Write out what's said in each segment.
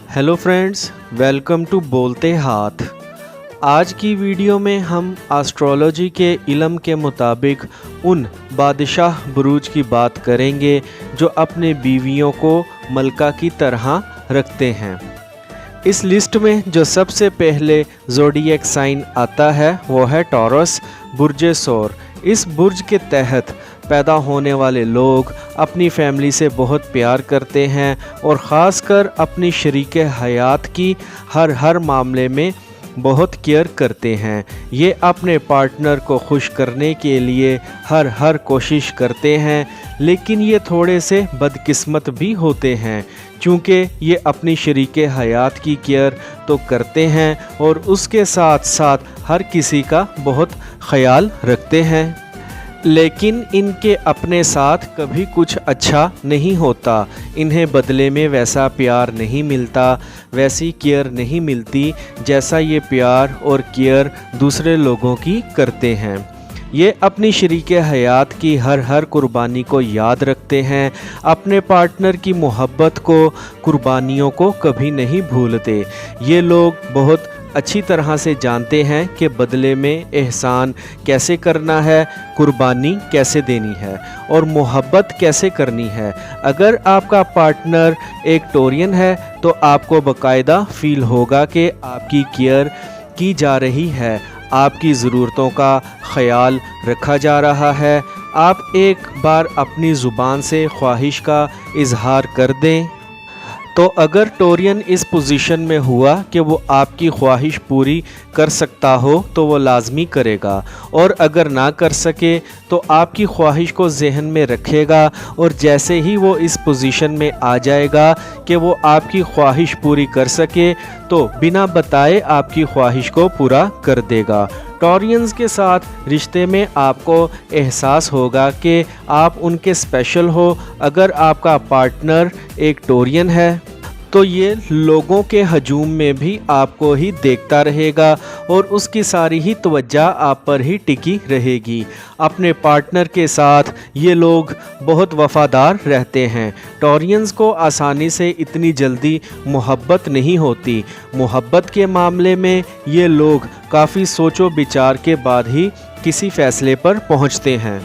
Hello friends, welcome to बोलते हाथ। आज की वीडियो में हम एस्ट्रोलॉजी के इल्म के मुताबिक उन बादशाह बुरूज की बात करेंगे जो अपने बीवियों को मलका की तरह रखते हैं। इस लिस्ट में जो सबसे पहले ज़ोडिएक साइन आता है वो है टॉरस बुर्ज सौर। इस बुर्ज के तहत पैदा होने वाले लोग अपनी फैमिली से बहुत प्यार करते हैं और ख़ासकर अपनी शरीके हयात की हर मामले में बहुत केयर करते हैं। ये अपने पार्टनर को खुश करने के लिए हर कोशिश करते हैं, लेकिन ये थोड़े से बदकिस्मत भी होते हैं क्योंकि ये अपनी शरीके हयात की केयर तो करते हैं और उसके साथ साथ हर किसी का बहुत ख्याल रखते हैं, लेकिन इनके अपने साथ कभी कुछ अच्छा नहीं होता। इन्हें बदले में वैसा प्यार नहीं मिलता, वैसी केयर नहीं मिलती जैसा ये प्यार और केयर दूसरे लोगों की करते हैं। ये अपनी शरीके हयात की हर कुर्बानी को याद रखते हैं, अपने पार्टनर की मोहब्बत को, कुर्बानियों को कभी नहीं भूलते। ये लोग बहुत अच्छी तरह से जानते हैं कि बदले में एहसान कैसे करना है, कुर्बानी कैसे देनी है और मोहब्बत कैसे करनी है। अगर आपका पार्टनर एक टोरियन है तो आपको बाकायदा फील होगा कि आपकी केयर की जा रही है, आपकी ज़रूरतों का ख्याल रखा जा रहा है। आप एक बार अपनी ज़ुबान से ख्वाहिश का इजहार कर दें तो अगर टोरियन इस पोजीशन में हुआ कि वो आपकी ख्वाहिश पूरी कर सकता हो तो वो लाजमी करेगा, और अगर ना कर सके तो आपकी ख्वाहिश को जहन में रखेगा और जैसे ही वो इस पोजीशन में आ जाएगा कि वो आपकी ख्वाहिश पूरी कर सके तो बिना बताए आपकी ख्वाहिश को पूरा कर देगा। टोरियंस के साथ रिश्ते में आपको एहसास होगा कि आप उनके स्पेशल हो। अगर आपका पार्टनर एक टोरियन है तो ये लोगों के हजूम में भी आपको ही देखता रहेगा और उसकी सारी ही तवज्जो आप पर ही टिकी रहेगी। अपने पार्टनर के साथ ये लोग बहुत वफ़ादार रहते हैं। टोरियंस को आसानी से इतनी जल्दी मोहब्बत नहीं होती। मोहब्बत के मामले में ये लोग काफ़ी सोचो विचार के बाद ही किसी फ़ैसले पर पहुंचते हैं।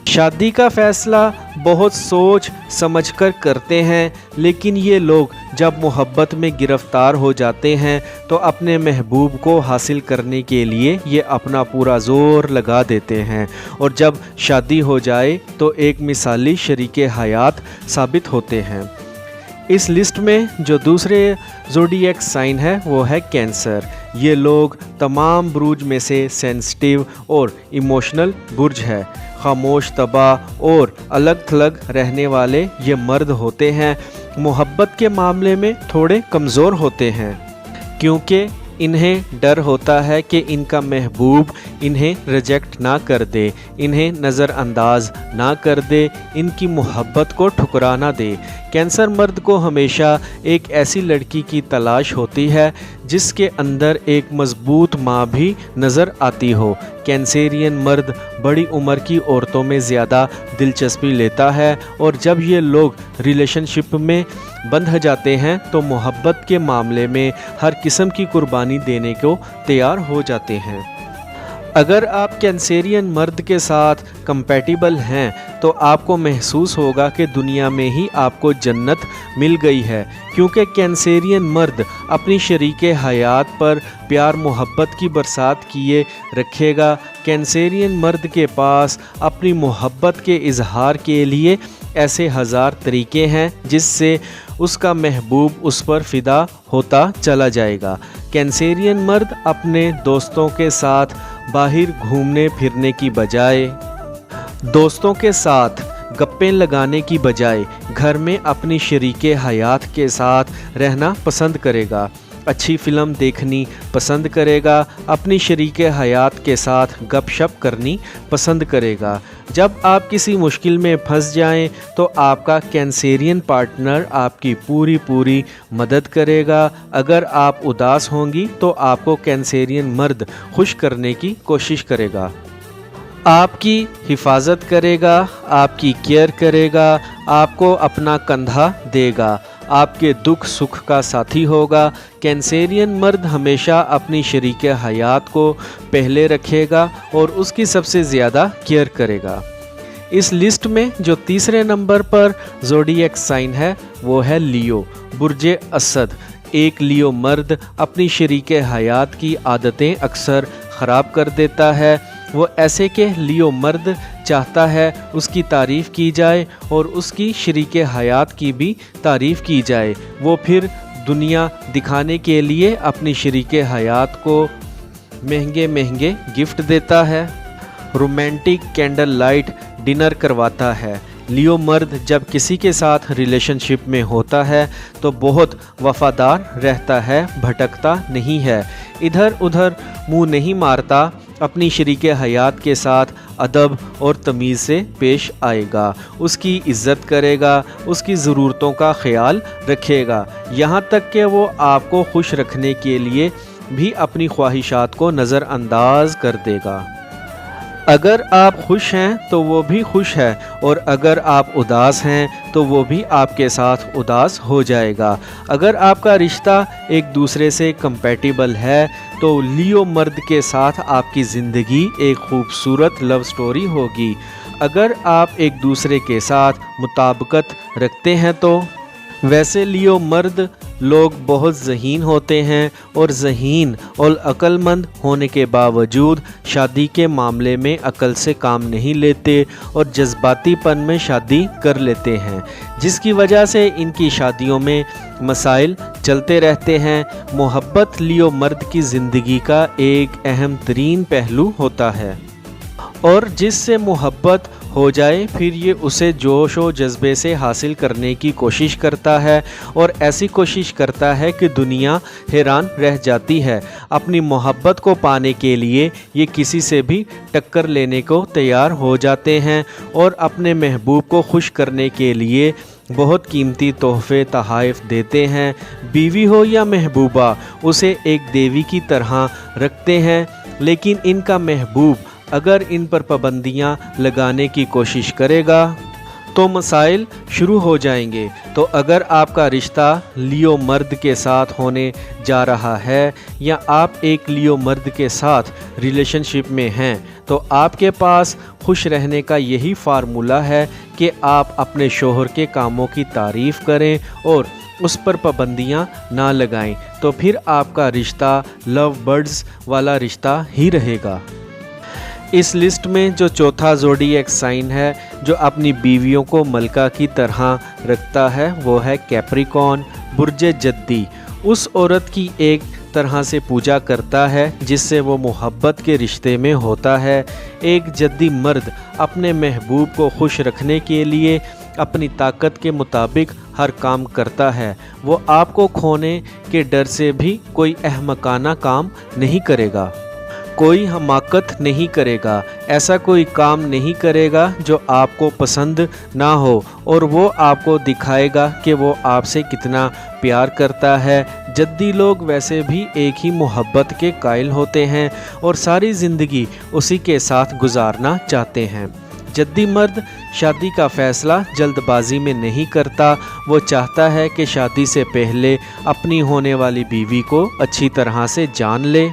शादी का फ़ैसला बहुत सोच समझकर करते हैं, लेकिन ये लोग जब मोहब्बत में गिरफ़्तार हो जाते हैं तो अपने महबूब को हासिल करने के लिए ये अपना पूरा ज़ोर लगा देते हैं और जब शादी हो जाए तो एक मिसाली शरीके हयात साबित होते हैं। इस लिस्ट में जो दूसरे ज़ोडिएक साइन है वो है कैंसर। ये लोग तमाम बुरूज में से सेंसिटिव और इमोशनल बुर्ज है। खामोश, तबाह और अलग थलग रहने वाले ये मर्द होते हैं। मोहब्बत के मामले में थोड़े कमज़ोर होते हैं क्योंकि इन्हें डर होता है कि इनका महबूब इन्हें रिजेक्ट ना कर दे, इन्हें नज़रअंदाज ना कर दे, इनकी मोहब्बत को ठुकरा ना दे। कैंसर मर्द को हमेशा एक ऐसी लड़की की तलाश होती है जिसके अंदर एक मजबूत माँ भी नज़र आती हो। कैंसेरियन मर्द बड़ी उम्र की औरतों में ज़्यादा दिलचस्पी लेता है और जब ये लोग रिलेशनशिप में बंध जाते हैं तो मोहब्बत के मामले में हर किस्म की कुर्बानी देने को तैयार हो जाते हैं। अगर आप कैंसेरियन मर्द के साथ कंपैटिबल हैं तो आपको महसूस होगा कि दुनिया में ही आपको जन्नत मिल गई है, क्योंकि कैंसेरियन मर्द अपनी शरीके हयात पर प्यार मोहब्बत की बरसात किए रखेगा। कैंसेरियन मर्द के पास अपनी मोहब्बत के इजहार के लिए ऐसे हज़ार तरीके हैं जिससे उसका महबूब उस पर फ़िदा होता चला जाएगा। कैंसेरियन मर्द अपने दोस्तों के साथ बाहर घूमने फिरने की बजाय, दोस्तों के साथ गप्पें लगाने की बजाय घर में अपनी शरीके हयात के साथ रहना पसंद करेगा। अच्छी फ़िल्म देखनी पसंद करेगा, अपनी शरीके हयात के साथ गपशप करनी पसंद करेगा। जब आप किसी मुश्किल में फंस जाएं तो आपका कैंसेरियन पार्टनर आपकी पूरी मदद करेगा। अगर आप उदास होंगी तो आपको कैंसेरियन मर्द खुश करने की कोशिश करेगा, आपकी हिफाजत करेगा, आपकी केयर करेगा, आपको अपना कंधा देगा। آپ کے دکھ سکھ کا ساتھی ہوگا۔ کینسیرین مرد ہمیشہ اپنی شریک حیات کو پہلے رکھے گا اور اس کی سب سے زیادہ کیئر کرے گا۔ اس لسٹ میں جو تیسرے نمبر پر زوڈیک سائن ہے وہ ہے لیو، برج اسد۔ ایک لیو مرد اپنی شریک حیات کی عادتیں اکثر خراب کر دیتا ہے۔ وہ ایسے کہ لیو مرد چاہتا ہے اس کی تعریف کی جائے اور اس کی شریک حیات کی بھی تعریف کی جائے۔ وہ پھر دنیا دکھانے کے لیے اپنی شریک حیات کو مہنگے مہنگے گفٹ دیتا ہے، رومانٹک کینڈل لائٹ ڈنر کرواتا ہے۔ لیو مرد جب کسی کے ساتھ ریلیشن شپ میں ہوتا ہے تو بہت وفادار رہتا ہے، بھٹکتا نہیں ہے، ادھر ادھر منہ نہیں مارتا، اپنی شریک حیات کے ساتھ ادب اور تمیز سے پیش آئے گا، اس کی عزت کرے گا، اس کی ضرورتوں کا خیال رکھے گا، یہاں تک کہ وہ آپ کو خوش رکھنے کے لیے بھی اپنی خواہشات کو نظر انداز کر دے گا۔ اگر آپ خوش ہیں تو وہ بھی خوش ہے اور اگر آپ اداس ہیں تو وہ بھی آپ کے ساتھ اداس ہو جائے گا۔ اگر آپ کا رشتہ ایک دوسرے سے کمپیٹیبل ہے تو لیو مرد کے ساتھ آپ کی زندگی ایک خوبصورت لو سٹوری ہوگی۔ اگر آپ ایک دوسرے کے ساتھ مطابقت رکھتے ہیں تو ویسے لیو مرد لوگ بہت ذہین ہوتے ہیں اور ذہین اور عقل مند ہونے کے باوجود شادی کے معاملے میں عقل سے کام نہیں لیتے اور جذباتی پن میں شادی کر لیتے ہیں، جس کی وجہ سے ان کی شادیوں میں مسائل چلتے رہتے ہیں۔ محبت لیو مرد کی زندگی کا ایک اہم ترین پہلو ہوتا ہے اور جس سے محبت ہو جائے پھر یہ اسے جوش و جذبے سے حاصل کرنے کی کوشش کرتا ہے اور ایسی کوشش کرتا ہے کہ دنیا حیران رہ جاتی ہے۔ اپنی محبت کو پانے کے لیے یہ کسی سے بھی ٹکر لینے کو تیار ہو جاتے ہیں اور اپنے محبوب کو خوش کرنے کے لیے بہت قیمتی تحفے تحائف دیتے ہیں۔ بیوی ہو یا محبوبہ اسے ایک دیوی کی طرح رکھتے ہیں، لیکن ان کا محبوب اگر ان پر پابندیاں لگانے کی کوشش کرے گا تو مسائل شروع ہو جائیں گے۔ تو اگر آپ کا رشتہ لیو مرد کے ساتھ ہونے جا رہا ہے یا آپ ایک لیو مرد کے ساتھ ریلیشن شپ میں ہیں تو آپ کے پاس خوش رہنے کا یہی فارمولہ ہے کہ آپ اپنے شوہر کے کاموں کی تعریف کریں اور اس پر پابندیاں نہ لگائیں، تو پھر آپ کا رشتہ لو برڈز والا رشتہ ہی رہے گا۔ اس لسٹ میں جو چوتھا زوڈیک سائن ہے جو اپنی بیویوں کو ملکہ کی طرح رکھتا ہے وہ ہے کیپریکون، برج جدی۔ اس عورت کی ایک طرح سے پوجا کرتا ہے جس سے وہ محبت کے رشتے میں ہوتا ہے۔ ایک جدی مرد اپنے محبوب کو خوش رکھنے کے لیے اپنی طاقت کے مطابق ہر کام کرتا ہے۔ وہ آپ کو کھونے کے ڈر سے بھی کوئی احمقانہ کام نہیں کرے گا، کوئی حماقت نہیں کرے گا، ایسا کوئی کام نہیں کرے گا جو آپ کو پسند نہ ہو، اور وہ آپ کو دکھائے گا کہ وہ آپ سے کتنا پیار کرتا ہے۔ جدی لوگ ویسے بھی ایک ہی محبت کے قائل ہوتے ہیں اور ساری زندگی اسی کے ساتھ گزارنا چاہتے ہیں۔ جدی مرد شادی کا فیصلہ جلد بازی میں نہیں کرتا، وہ چاہتا ہے کہ شادی سے پہلے اپنی ہونے والی بیوی کو اچھی طرح سے جان لے،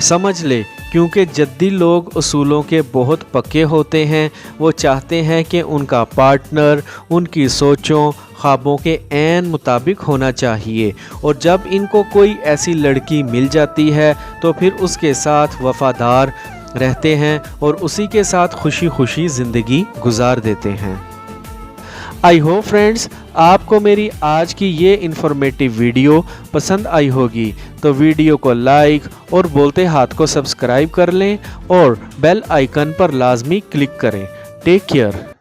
سمجھ لے، کیونکہ جدی لوگ اصولوں کے بہت پکے ہوتے ہیں۔ وہ چاہتے ہیں کہ ان کا پارٹنر ان کی سوچوں خوابوں کے عین مطابق ہونا چاہیے، اور جب ان کو کوئی ایسی لڑکی مل جاتی ہے تو پھر اس کے ساتھ وفادار رہتے ہیں اور اسی کے ساتھ خوشی خوشی زندگی گزار دیتے ہیں۔ آئی ہوپ فرینڈز آپ کو میری آج کی یہ انفارمیٹیو ویڈیو پسند آئی ہوگی، تو ویڈیو کو لائک اور بولتے ہاتھ کو سبسکرائب کر لیں اور بیل آئیکن پر لازمی کلک کریں۔ Take care.